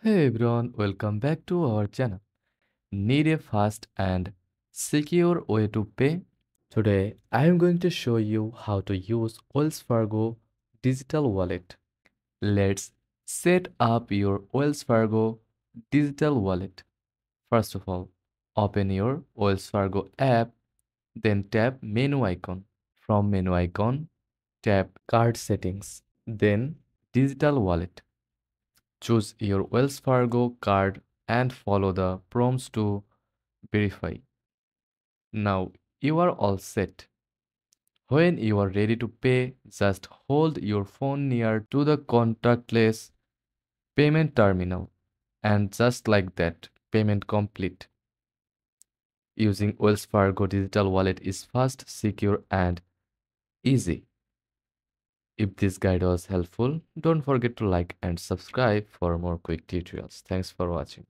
Hey everyone, welcome back to our channel. Need a fast and secure way to pay? Today, I am going to show you how to use Wells Fargo digital wallet. Let's set up your Wells Fargo digital wallet. First of all, open your Wells Fargo app, then tap menu icon. From menu icon, tap card settings, then digital wallet. Choose your Wells Fargo card and follow the prompts to verify. Now you are all set. When you are ready to pay, just hold your phone near to the contactless payment terminal. And just like that, payment complete. Using Wells Fargo digital wallet is fast, secure, and easy. If this guide was helpful, don't forget to like and subscribe for more quick tutorials. Thanks for watching.